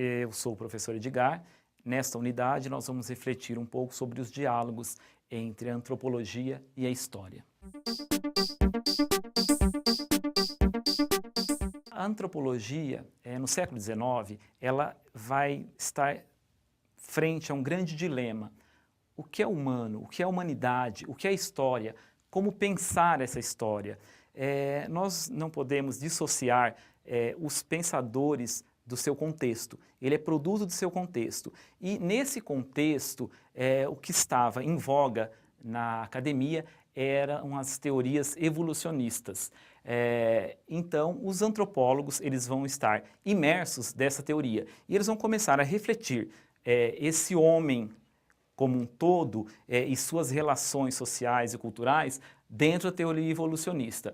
Eu sou o professor Edgar. Nesta unidade, nós vamos refletir um pouco sobre os diálogos entre a antropologia e a história. A antropologia, no século XIX, ela vai estar frente a um grande dilema. O que é humano? O que é humanidade? O que é história? Como pensar essa história? Nós não podemos dissociar os pensadores do seu contexto. Ele é produto do seu contexto. E nesse contexto, o que estava em voga na academia eram as teorias evolucionistas. Então, os antropólogos eles vão estar imersos dessa teoria e eles vão começar a refletir esse homem como um todo e suas relações sociais e culturais dentro da teoria evolucionista.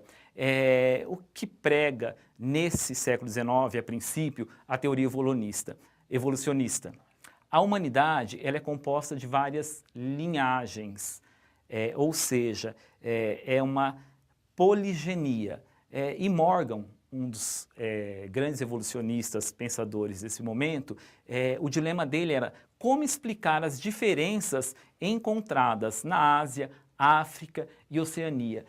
O que prega nesse século XIX, a princípio, a teoria evolucionista. A humanidade ela é composta de várias linhagens, ou seja, é uma poligenia. E Morgan, um dos grandes evolucionistas, pensadores desse momento, o dilema dele era como explicar as diferenças encontradas na Ásia, África e Oceania.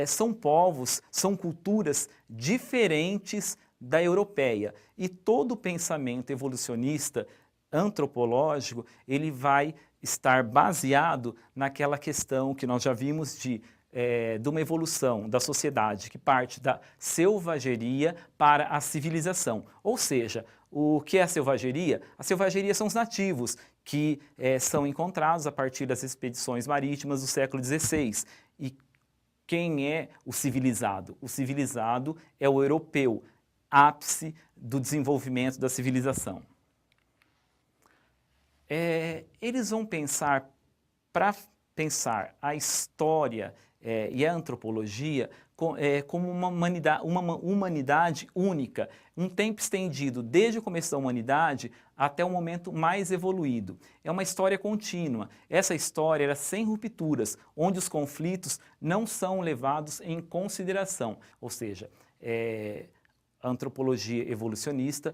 São povos, são culturas diferentes da europeia. E todo o pensamento evolucionista, antropológico, ele vai estar baseado naquela questão que nós já vimos de uma evolução da sociedade que parte da selvageria para a civilização. Ou seja, o que é a selvageria? A selvageria são os nativos, que são encontrados a partir das expedições marítimas do século XVI. E quem é o civilizado? O civilizado é o europeu, ápice do desenvolvimento da civilização. Eles vão pensar, para pensar a história e a antropologia como uma humanidade única, um tempo estendido desde o começo da humanidade até o momento mais evoluído. É uma história contínua. Essa história era sem rupturas, onde os conflitos não são levados em consideração. Ou seja, a antropologia evolucionista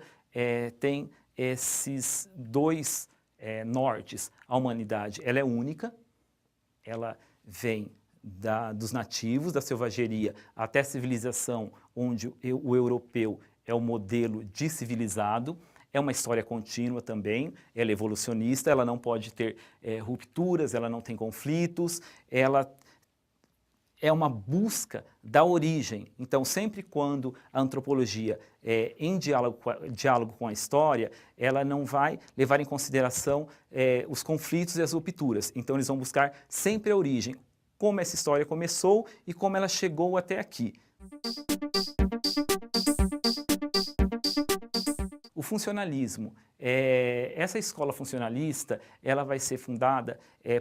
tem esses dois nortes. A humanidade ela é única, ela vem dos nativos, da selvageria, até a civilização, onde o europeu é o modelo de civilizado. É uma história contínua também, ela é evolucionista, ela não pode ter rupturas, ela não tem conflitos, ela é uma busca da origem. Então, sempre quando a antropologia é em diálogo com a história, ela não vai levar em consideração os conflitos e as rupturas. Então, eles vão buscar sempre a origem, como essa história começou e como ela chegou até aqui. O funcionalismo. Essa escola funcionalista ela vai ser fundada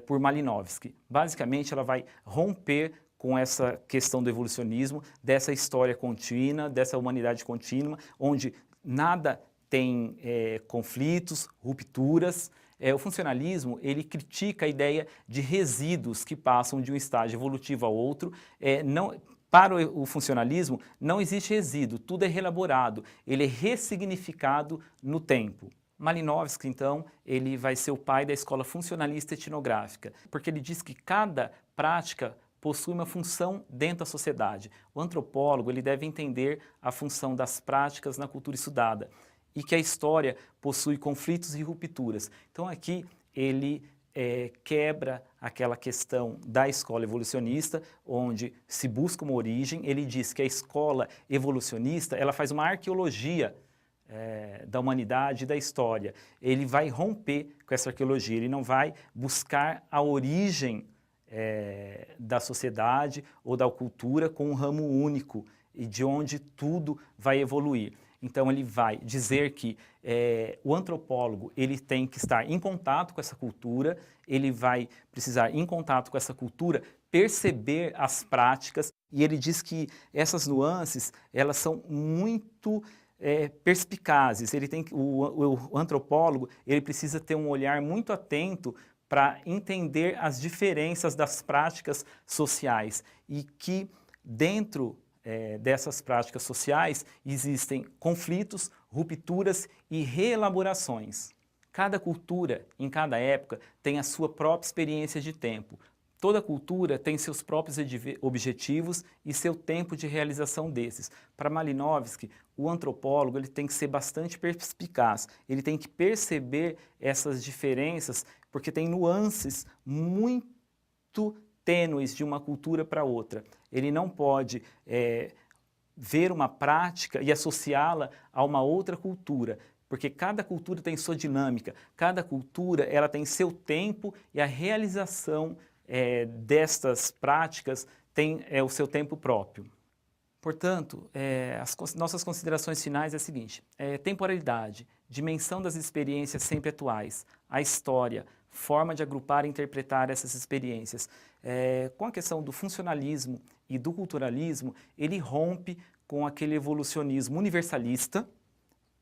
por Malinowski. Basicamente, ela vai romper com essa questão do evolucionismo, dessa história contínua, dessa humanidade contínua, onde nada tem conflitos, rupturas. O funcionalismo, ele critica a ideia de resíduos que passam de um estágio evolutivo ao outro. Para o funcionalismo, não existe resíduo, tudo é reelaborado, ele é ressignificado no tempo. Malinowski, então, ele vai ser o pai da escola funcionalista etnográfica, porque ele diz que cada prática possui uma função dentro da sociedade. O antropólogo ele deve entender a função das práticas na cultura estudada e que a história possui conflitos e rupturas. Então aqui ele quebra aquela questão da escola evolucionista, onde se busca uma origem. Ele diz que a escola evolucionista ela faz uma arqueologia da humanidade e da história. Ele vai romper com essa arqueologia, ele não vai buscar a origem da sociedade ou da cultura com um ramo único e de onde tudo vai evoluir. Então ele vai dizer que o antropólogo ele tem que estar em contato com essa cultura, ele vai precisar ir em contato com essa cultura, perceber as práticas, e ele diz que essas nuances elas são muito perspicazes. O antropólogo ele precisa ter um olhar muito atento para entender as diferenças das práticas sociais e que dentro dessas práticas sociais existem conflitos, rupturas e reelaborações. Cada cultura, em cada época, tem a sua própria experiência de tempo. Toda cultura tem seus próprios objetivos e seu tempo de realização desses. Para Malinowski, o antropólogo ele tem que ser bastante perspicaz, ele tem que perceber essas diferenças, porque tem nuances muito tênues de uma cultura para outra. Ele não pode ver uma prática e associá-la a uma outra cultura, porque cada cultura tem sua dinâmica, cada cultura ela tem seu tempo e a realização destas práticas tem o seu tempo próprio. Portanto, nossas considerações finais é a seguinte: temporalidade, dimensão das experiências sempre atuais, a história, forma de agrupar e interpretar essas experiências. Com a questão do funcionalismo e do culturalismo, ele rompe com aquele evolucionismo universalista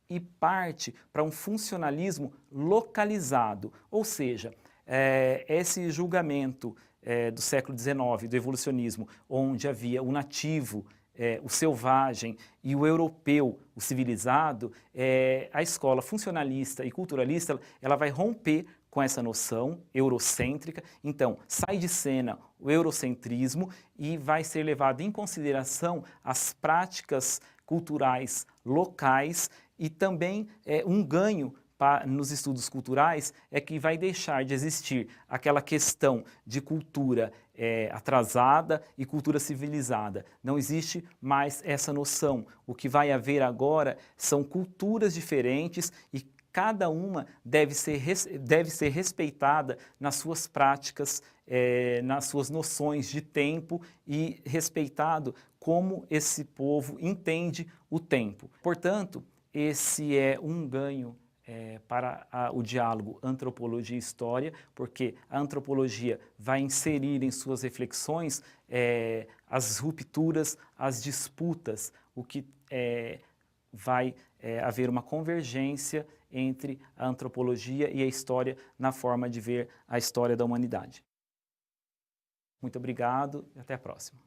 e parte para um funcionalismo localizado, ou seja, esse julgamento do século XIX, do evolucionismo, onde havia o nativo, o selvagem e o europeu, o civilizado, a escola funcionalista e culturalista ela vai romper com essa noção eurocêntrica. Então, sai de cena o eurocentrismo e vai ser levado em consideração as práticas culturais locais e também um ganho nos estudos culturais é que vai deixar de existir aquela questão de cultura atrasada e cultura civilizada. Não existe mais essa noção. O que vai haver agora são culturas diferentes e cada uma deve ser respeitada nas suas práticas, nas suas noções de tempo e respeitado como esse povo entende o tempo. Portanto, esse é um ganho para o diálogo antropologia e história, porque a antropologia vai inserir em suas reflexões as rupturas, as disputas, o que vai haver uma convergência entre a antropologia e a história na forma de ver a história da humanidade. Muito obrigado e até a próxima.